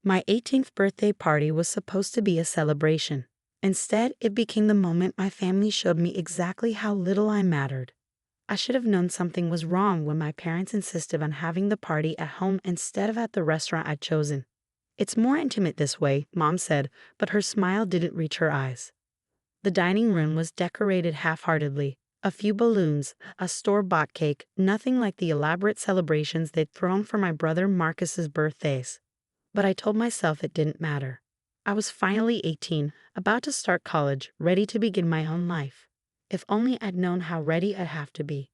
My 18th birthday party was supposed to be a celebration. Instead, it became the moment my family showed me exactly how little I mattered. I should have known something was wrong when my parents insisted on having the party at home instead of at the restaurant I'd chosen. "It's more intimate this way," Mom said, but her smile didn't reach her eyes. The dining room was decorated half-heartedly. A few balloons, a store-bought cake, nothing like the elaborate celebrations they'd thrown for my brother Marcus's birthdays. But I told myself it didn't matter. I was finally 18, about to start college, ready to begin my own life. If only I'd known how ready I'd have to be.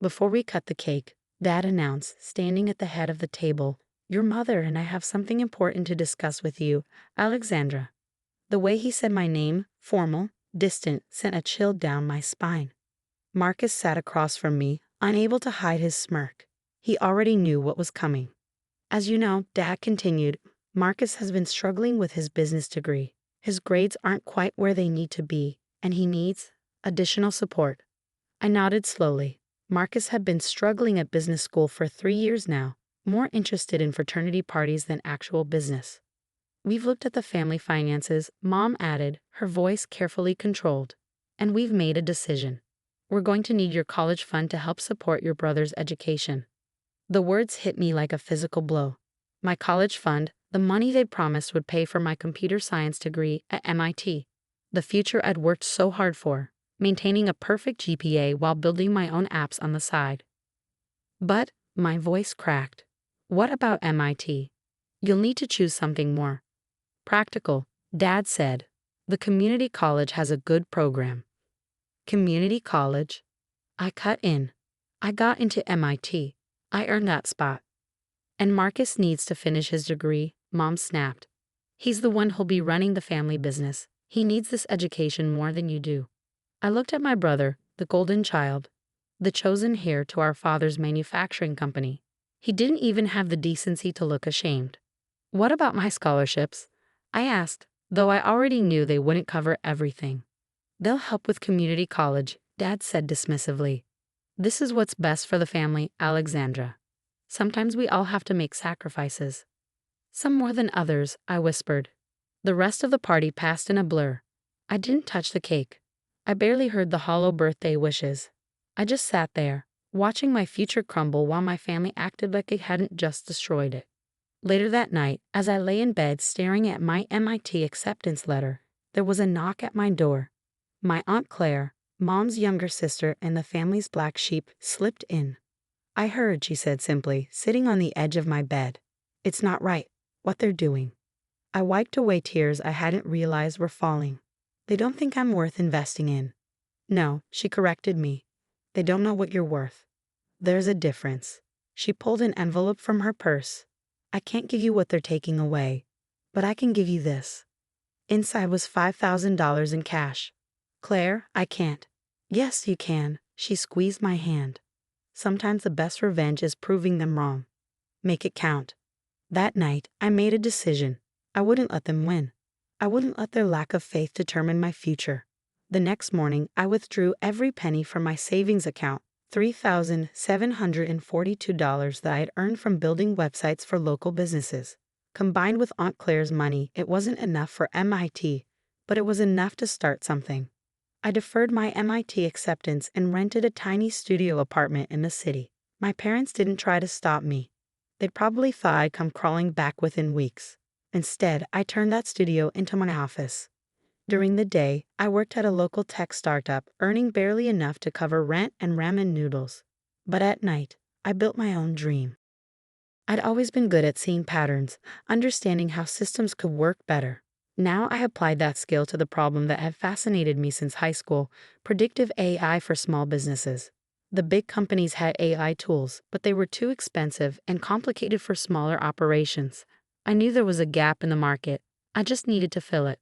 Before we cut the cake, Dad announced, standing at the head of the table, "Your mother and I have something important to discuss with you, Alexandra." The way he said my name, formal, distant, sent a chill down my spine. Marcus sat across from me, unable to hide his smirk. He already knew what was coming. "As you know," Dad continued, "Marcus has been struggling with his business degree. His grades aren't quite where they need to be, and he needs additional support." I nodded slowly. Marcus had been struggling at business school for 3 years now, more interested in fraternity parties than actual business. "We've looked at the family finances," Mom added, her voice carefully controlled, "and we've made a decision. We're going to need your college fund to help support your brother's education." The words hit me like a physical blow. My college fund, the money they'd promised would pay for my computer science degree at MIT, the future I'd worked so hard for, maintaining a perfect GPA while building my own apps on the side. "But," my voice cracked, "what about MIT? You'll need to choose something more practical," Dad said. "The community college has a good program." Community college? I cut in. "I got into MIT. I earned that spot." "And Marcus needs to finish his degree," Mom snapped. "He's the one who'll be running the family business. He needs this education more than you do." I looked at my brother, the golden child, the chosen heir to our father's manufacturing company. He didn't even have the decency to look ashamed. "What about my scholarships?" I asked, though I already knew they wouldn't cover everything. "They'll help with community college," Dad said dismissively. "This is what's best for the family, Alexandra. Sometimes we all have to make sacrifices." "Some more than others," I whispered. The rest of the party passed in a blur. I didn't touch the cake. I barely heard the hollow birthday wishes. I just sat there, watching my future crumble while my family acted like it hadn't just destroyed it. Later that night, as I lay in bed staring at my MIT acceptance letter, there was a knock at my door. My Aunt Claire, Mom's younger sister and the family's black sheep, slipped in. "I heard," she said simply, sitting on the edge of my bed. "It's not right, what they're doing." I wiped away tears I hadn't realized were falling. "They don't think I'm worth investing in." "No," she corrected me. "They don't know what you're worth. There's a difference." She pulled an envelope from her purse. "I can't give you what they're taking away, but I can give you this." Inside was $5,000 in cash. "Claire, I can't." "Yes, you can." She squeezed my hand. Sometimes the best revenge is proving them wrong. Make it count. That night, I made a decision. I wouldn't let them win. I wouldn't let their lack of faith determine my future. The next morning, I withdrew every penny from my savings account, $3,742 that I had earned from building websites for local businesses. Combined with Aunt Claire's money, it wasn't enough for MIT, but it was enough to start something. I deferred my MIT acceptance and rented a tiny studio apartment in the city. My parents didn't try to stop me. They'd probably thought I'd come crawling back within weeks. Instead, I turned that studio into my office. During the day, I worked at a local tech startup, earning barely enough to cover rent and ramen noodles. But at night, I built my own dream. I'd always been good at seeing patterns, understanding how systems could work better. Now I applied that skill to the problem that had fascinated me since high school: predictive AI for small businesses. The big companies had AI tools, but they were too expensive and complicated for smaller operations. I knew there was a gap in the market. I just needed to fill it.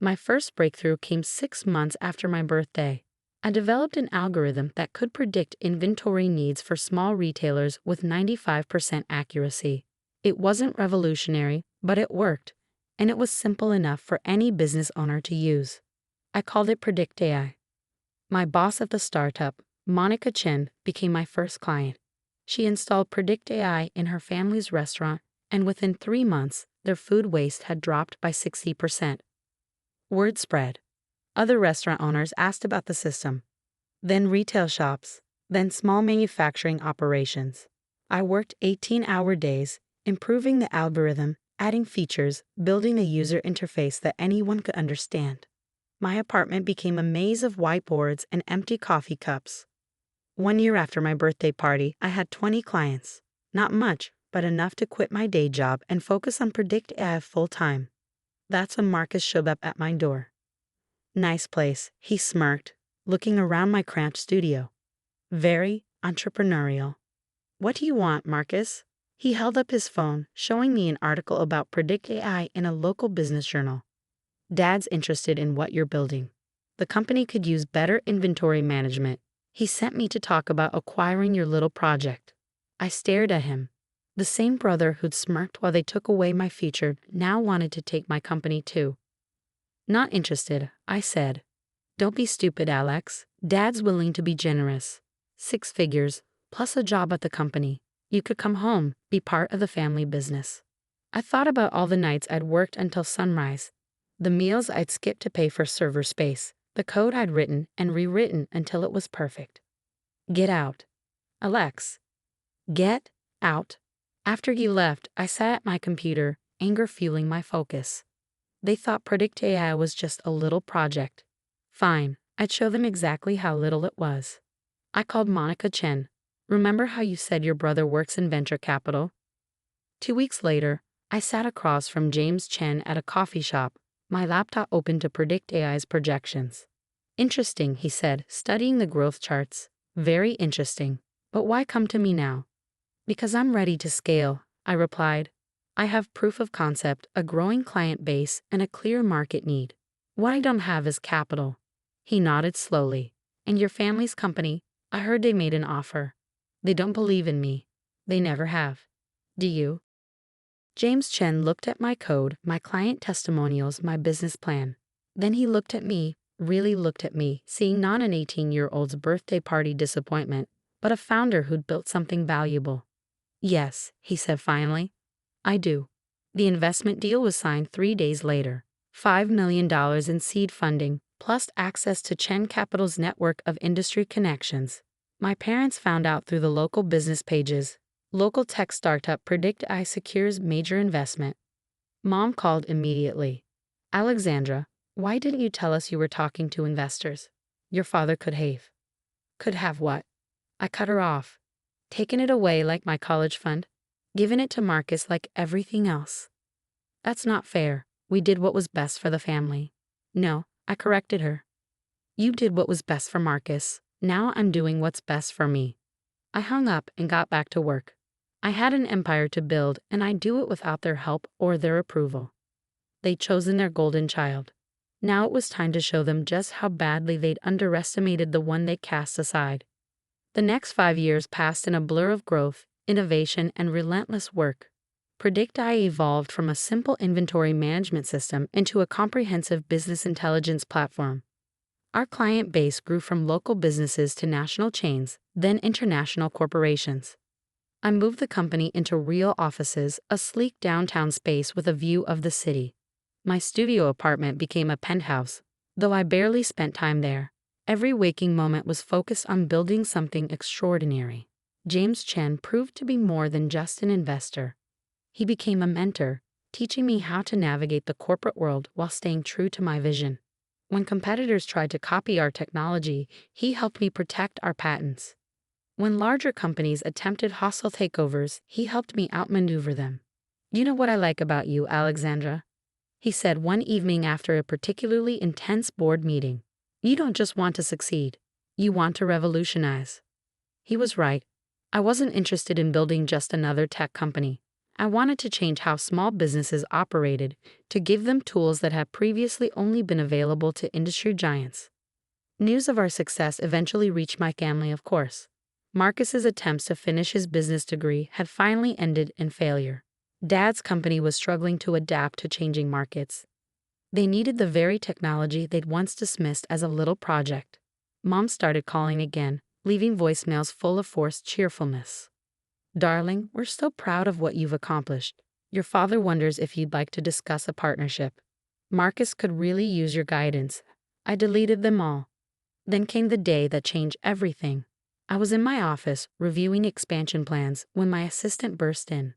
My first breakthrough came 6 months after my birthday. I developed an algorithm that could predict inventory needs for small retailers with 95% accuracy. It wasn't revolutionary, but it worked, and it was simple enough for any business owner to use. I called it Predict AI. My boss at the startup, Monica Chen, became my first client. She installed Predict AI in her family's restaurant, and within 3 months, their food waste had dropped by 60%. Word spread. Other restaurant owners asked about the system. Then retail shops, then small manufacturing operations. I worked 18-hour days, improving the algorithm, adding features, building a user interface that anyone could understand. My apartment became a maze of whiteboards and empty coffee cups. 1 year after my birthday party, I had 20 clients. Not much, but enough to quit my day job and focus on Predict AI full-time. That's when Marcus showed up at my door. Nice place, he smirked, looking around my cramped studio. Very entrepreneurial. What do you want, Marcus? He held up his phone, showing me an article about Predict AI in a local business journal. Dad's interested in what you're building. The company could use better inventory management. He sent me to talk about acquiring your little project. I stared at him. The same brother who'd smirked while they took away my feature now wanted to take my company too. Not interested, I said. Don't be stupid, Alex. Dad's willing to be generous. 6 figures, plus a job at the company. You could come home, be part of the family business. I thought about all the nights I'd worked until sunrise, the meals I'd skipped to pay for server space, the code I'd written and rewritten until it was perfect. Get out. Alex. Get out. After you left, I sat at my computer, anger fueling my focus. They thought Predict AI was just a little project. Fine, I'd show them exactly how little it was. I called Monica Chen. Remember how you said your brother works in venture capital? 2 weeks later, I sat across from James Chen at a coffee shop, my laptop open to Predict AI's projections. Interesting, he said, studying the growth charts. Very interesting. But why come to me now? Because I'm ready to scale, I replied. I have proof of concept, a growing client base, and a clear market need. What I don't have is capital. He nodded slowly. And your family's company, I heard they made an offer. They don't believe in me. They never have. Do you? James Chen looked at my code, my client testimonials, my business plan. Then he looked at me, really looked at me, seeing not an 18-year-old's birthday party disappointment, but a founder who'd built something valuable. Yes, he said finally. I do. The investment deal was signed 3 days later. $5 million in seed funding, plus access to Chen Capital's network of industry connections. My parents found out through the local business pages. Local tech startup Predict AI secures major investment. Mom called immediately. Alexandra, why didn't you tell us you were talking to investors? Your father could have. Could have what? I cut her off. Taken it away like my college fund? Given it to Marcus like everything else? That's not fair. We did what was best for the family. No, I corrected her. You did what was best for Marcus. Now I'm doing what's best for me. I hung up and got back to work. I had an empire to build, and I'd do it without their help or their approval. They'd chosen their golden child. Now it was time to show them just how badly they'd underestimated the one they cast aside. The next 5 years passed in a blur of growth, innovation, and relentless work. Predict AI evolved from a simple inventory management system into a comprehensive business intelligence platform. Our client base grew from local businesses to national chains, then international corporations. I moved the company into real offices, a sleek downtown space with a view of the city. My studio apartment became a penthouse, though I barely spent time there. Every waking moment was focused on building something extraordinary. James Chen proved to be more than just an investor. He became a mentor, teaching me how to navigate the corporate world while staying true to my vision. When competitors tried to copy our technology, he helped me protect our patents. When larger companies attempted hostile takeovers, he helped me outmaneuver them. You know what I like about you, Alexandra? He said one evening after a particularly intense board meeting. You don't just want to succeed. You want to revolutionize. He was right. I wasn't interested in building just another tech company. I wanted to change how small businesses operated, to give them tools that had previously only been available to industry giants. News of our success eventually reached my family, of course. Marcus's attempts to finish his business degree had finally ended in failure. Dad's company was struggling to adapt to changing markets. They needed the very technology they'd once dismissed as a little project. Mom started calling again, leaving voicemails full of forced cheerfulness. Darling, we're so proud of what you've accomplished. Your father wonders if you'd like to discuss a partnership. Marcus could really use your guidance. I deleted them all. Then came the day that changed everything. I was in my office reviewing expansion plans when my assistant burst in.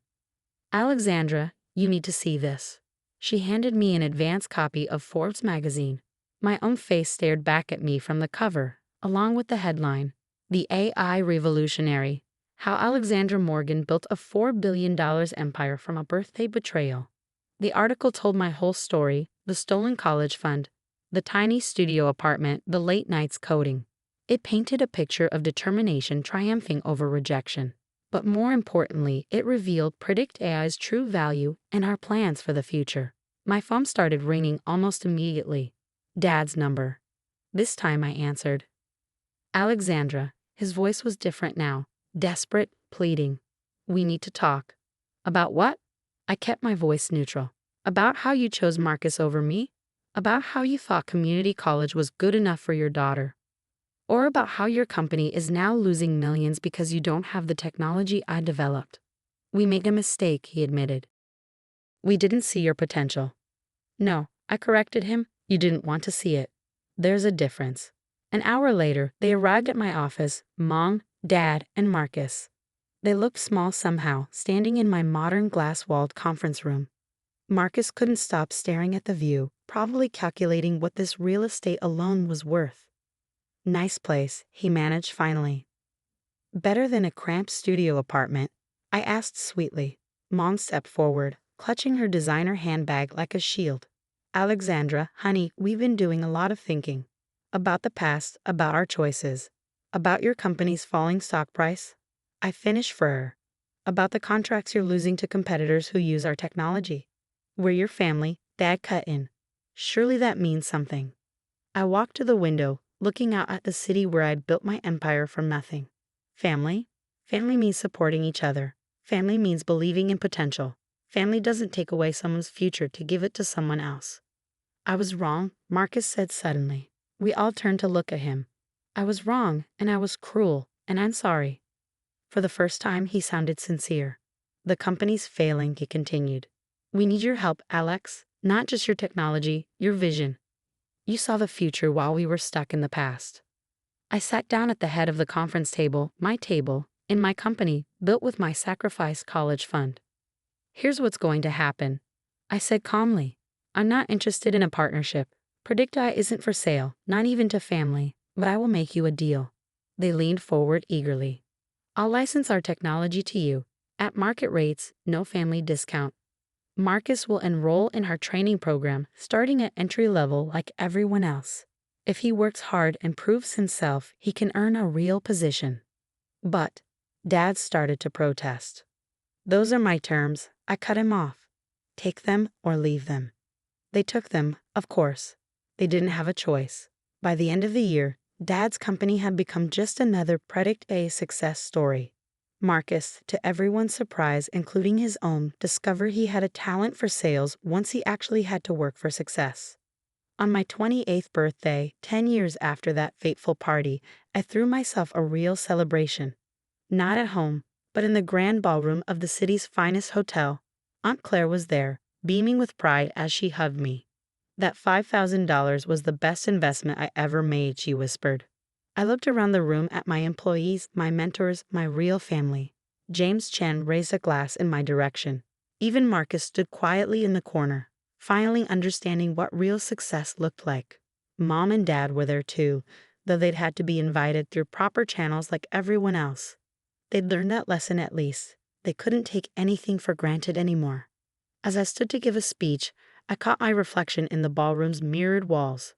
Alexandra, you need to see this. She handed me an advance copy of Forbes magazine. My own face stared back at me from the cover, along with the headline, The AI Revolutionary, How Alexandra Morgan Built a $4 billion Empire from a Birthday Betrayal. The article told my whole story: the stolen college fund, the tiny studio apartment, the late nights coding. It painted a picture of determination triumphing over rejection. But more importantly, it revealed Predict AI's true value and our plans for the future. My phone started ringing almost immediately. Dad's number. This time I answered. Alexandra. His voice was different now, desperate, pleading. We need to talk. About what? I kept my voice neutral. About how you chose Marcus over me? About how you thought community college was good enough for your daughter? Or about how your company is now losing millions because you don't have the technology I developed? We made a mistake, he admitted. We didn't see your potential. No, I corrected him. You didn't want to see it. There's a difference. An hour later, they arrived at my office, Mom, Dad, and Marcus. They looked small somehow, standing in my modern glass-walled conference room. Marcus couldn't stop staring at the view, probably calculating what this real estate alone was worth. Nice place, he managed finally. Better than a cramped studio apartment, I asked sweetly. Mom stepped forward, clutching her designer handbag like a shield. Alexandra, honey, we've been doing a lot of thinking. About the past, about our choices. About your company's falling stock price. I finished for her. About the contracts you're losing to competitors who use our technology. We're your family, Dad cut in. Surely that means something. I walked to the window, looking out at the city where I'd built my empire from nothing. Family? Family means supporting each other. Family means believing in potential. Family doesn't take away someone's future to give it to someone else. I was wrong, Marcus said suddenly. We all turned to look at him. I was wrong, and I was cruel, and I'm sorry. For the first time, he sounded sincere. The company's failing, he continued. We need your help, Alex, not just your technology, your vision. You saw the future while we were stuck in the past. I sat down at the head of the conference table, in my company, built with my sacrificed college fund. Here's what's going to happen, I said calmly. I'm not interested in a partnership. PredictAI isn't for sale, not even to family, but I will make you a deal. They leaned forward eagerly. I'll license our technology to you, at market rates, no family discount. Marcus will enroll in our training program, starting at entry level like everyone else. If he works hard and proves himself, he can earn a real position. But Dad started to protest. Those are my terms, I cut him off. Take them or leave them. They took them, of course. They didn't have a choice. By the end of the year, Dad's company had become just another PredictAI success story. Marcus, to everyone's surprise, including his own, discovered he had a talent for sales once he actually had to work for success. On my 28th birthday, 10 years after that fateful party, I threw myself a real celebration. Not at home, but in the grand ballroom of the city's finest hotel. Aunt Claire was there, beaming with pride as she hugged me. That $5,000 was the best investment I ever made, she whispered. I looked around the room at my employees, my mentors, my real family. James Chen raised a glass in my direction. Even Marcus stood quietly in the corner, finally understanding what real success looked like. Mom and Dad were there too, though they'd had to be invited through proper channels like everyone else. They'd learned that lesson at least. They couldn't take anything for granted anymore. As I stood to give a speech, I caught my reflection in the ballroom's mirrored walls.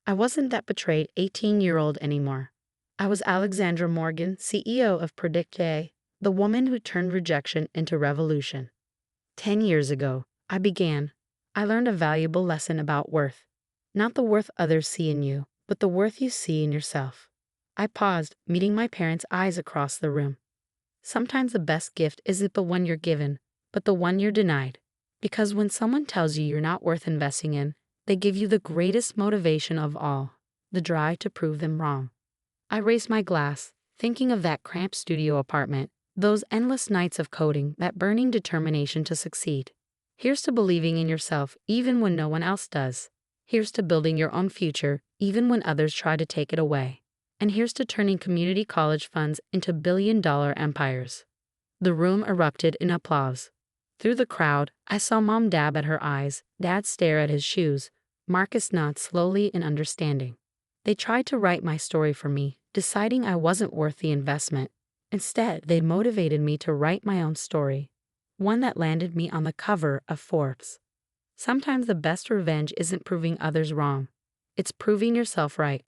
I wasn't that betrayed 18-year-old anymore. I was Alexandra Morgan, CEO of PredictAI, the woman who turned rejection into revolution. 10 years ago, I learned a valuable lesson about worth. Not the worth others see in you, but the worth you see in yourself. I paused, meeting my parents' eyes across the room. Sometimes the best gift isn't the one you're given, but the one you're denied. Because when someone tells you you're not worth investing in, they give you the greatest motivation of all, the drive to prove them wrong. I raised my glass, thinking of that cramped studio apartment, those endless nights of coding, that burning determination to succeed. Here's to believing in yourself even when no one else does. Here's to building your own future even when others try to take it away. And here's to turning community college funds into billion-dollar empires. The room erupted in applause. Through the crowd, I saw Mom dab at her eyes, Dad stare at his shoes, Marcus nod slowly in understanding. They tried to write my story for me, deciding I wasn't worth the investment. Instead, they motivated me to write my own story, one that landed me on the cover of Forbes. Sometimes the best revenge isn't proving others wrong. It's proving yourself right.